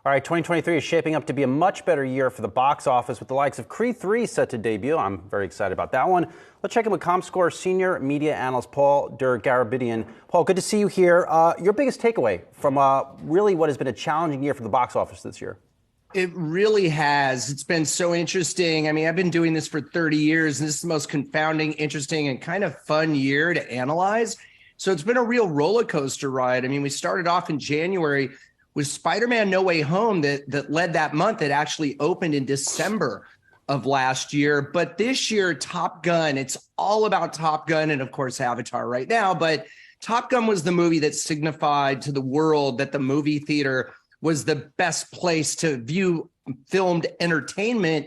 All right, 2023 is shaping up to be a much better year for the box office with the likes of Creed 3 set to debut. I'm very excited about that one. Let's check in with ComScore senior media analyst Paul Garabedian. Paul, good to see you here. Your biggest takeaway from really what has been a challenging year for the box office this year? It really has. It's been so interesting. I mean, I've been doing this for 30 years, and this is the most confounding, interesting, and kind of fun year to analyze. So it's been a real roller coaster ride. I mean, we started off in January with Spider-Man No Way Home that led that month. It actually opened in December of last year. But this year, Top Gun, it's all about Top Gun and, of course, Avatar right now. But Top Gun was the movie that signified to the world that the movie theater was the best place to view filmed entertainment.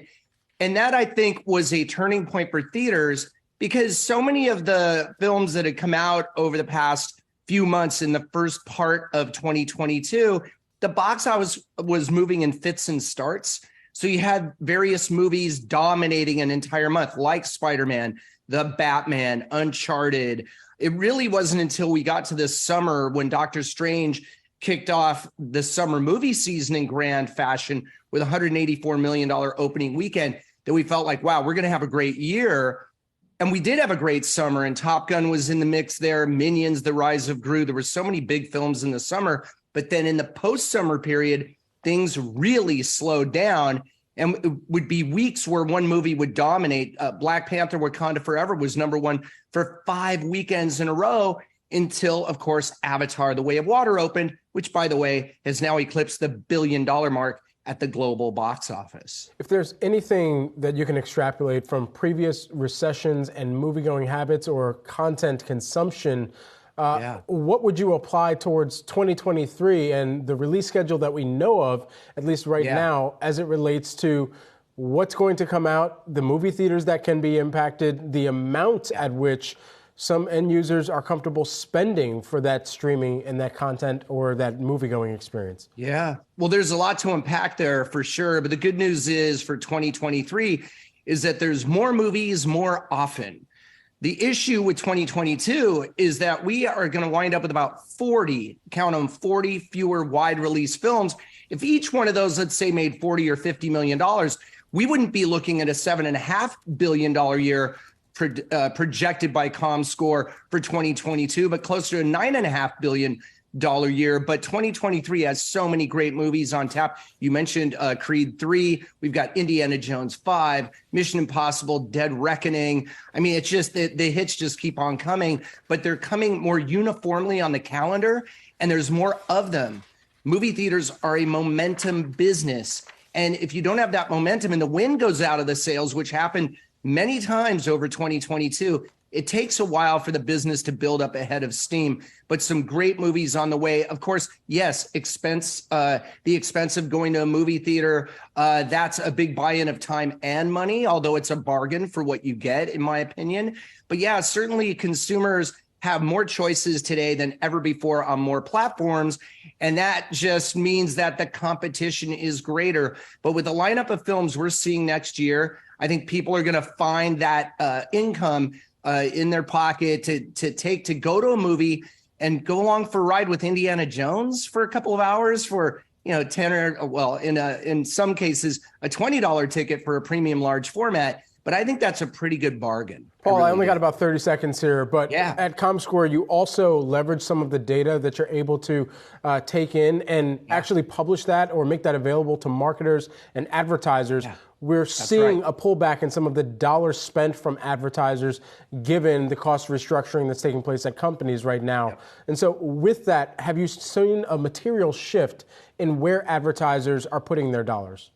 And that, I think, was a turning point for theaters because so many of the films that had come out over the past few months in the first part of 2022, the box office was moving in fits and starts. So you had various movies dominating an entire month, like Spider-Man, The Batman, Uncharted. It really wasn't until we got to this summer when Doctor Strange kicked off the summer movie season in grand fashion with a $184 million opening weekend that we felt like, wow, we're going to have a great year. And we did have a great summer, and Top Gun was in the mix there. Minions, The Rise of Gru. There were so many big films in the summer. But then in the post-summer period, things really slowed down. And it would be weeks where one movie would dominate. Black Panther, Wakanda Forever was number one for 5 weekends in a row until, of course, Avatar, The Way of Water opened, which, by the way, has now eclipsed the $1 billion mark at the global box office. If there's anything that you can extrapolate from previous recessions and movie-going habits or content consumption, what would you apply towards 2023 and the release schedule that we know of, at least right now, as it relates to what's going to come out, the movie theaters that can be impacted, the amount at which some end users are comfortable spending for that streaming and that content or that movie-going experience? Yeah, well, there's a lot to unpack there for sure. But the good news is for 2023 is that there's more movies more often. The issue with 2022 is that we are going to wind up with about 40, count them, 40 fewer wide release films. If each one of those, let's say, made $40 or $50 million, we wouldn't be looking at a $7.5 billion year projected by ComScore for 2022, but closer to $9.5 billion year. But 2023 has so many great movies on tap. You mentioned Creed 3. We've got Indiana Jones 5, Mission Impossible, Dead Reckoning. I mean, it's just the hits just keep on coming, but they're coming more uniformly on the calendar, and there's more of them. Movie theaters are a momentum business. And if you don't have that momentum and the wind goes out of the sails, which happened many times over 2022, it takes a while for the business to build up ahead of steam, but some great movies on the way. Of course, yes, the expense of going to a movie theater, that's a big buy-in of time and money, although it's a bargain for what you get, in my opinion. But yeah, certainly consumers have more choices today than ever before on more platforms. And that just means that the competition is greater. But with the lineup of films we're seeing next year, I think people are going to find that income in their pocket to go to a movie and go along for a ride with Indiana Jones for a couple of hours for, 10 or, well, in some cases, a $20 ticket for a premium large format. But I think that's a pretty good bargain. Paul, I only got about 30 seconds here, but at ComScore, you also leverage some of the data that you're able to take in and actually publish that or make that available to marketers and advertisers. We're seeing a pullback in some of the dollars spent from advertisers given the cost restructuring that's taking place at companies right now. And so with that, have you seen a material shift in where advertisers are putting their dollars?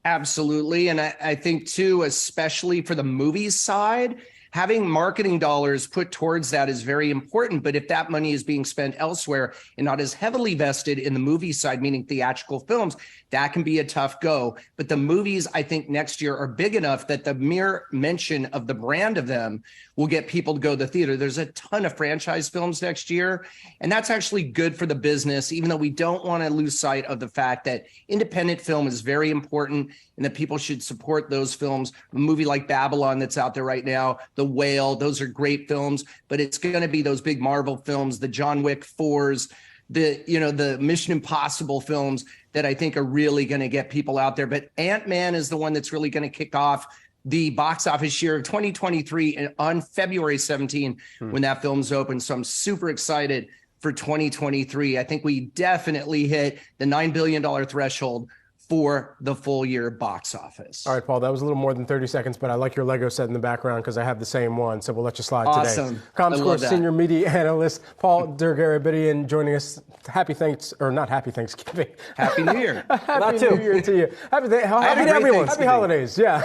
Absolutely. And I think, too, especially for the movies side, having marketing dollars put towards that is very important. But if that money is being spent elsewhere and not as heavily vested in the movie side, meaning theatrical films, that can be a tough go. But the movies, I think, next year are big enough that the mere mention of the brand of them will get people to go to the theater. There's a ton of franchise films next year, and that's actually good for the business, even though we don't want to lose sight of the fact that independent film is very important and that people should support those films. A movie like Babylon that's out there right now, The Whale, those are great films, but it's going to be those big Marvel films, the John Wick 4s, the Mission Impossible films that I think are really going to get people out there. But Ant-Man is the one that's really going to kick off the box office year of 2023 on February 17 when that film's open. So I'm super excited for 2023. I think we definitely hit the $9 billion threshold for the full year box office. All right, Paul, that was a little more than 30 seconds, but I like your Lego set in the background because I have the same one, so we'll let you slide awesome. today. Comscore Senior Media Analyst Paul Dergarabedian joining us. Happy Thanksgiving. Happy New Year. Happy New Year to you. Happy to everyone. Happy holidays. Yeah.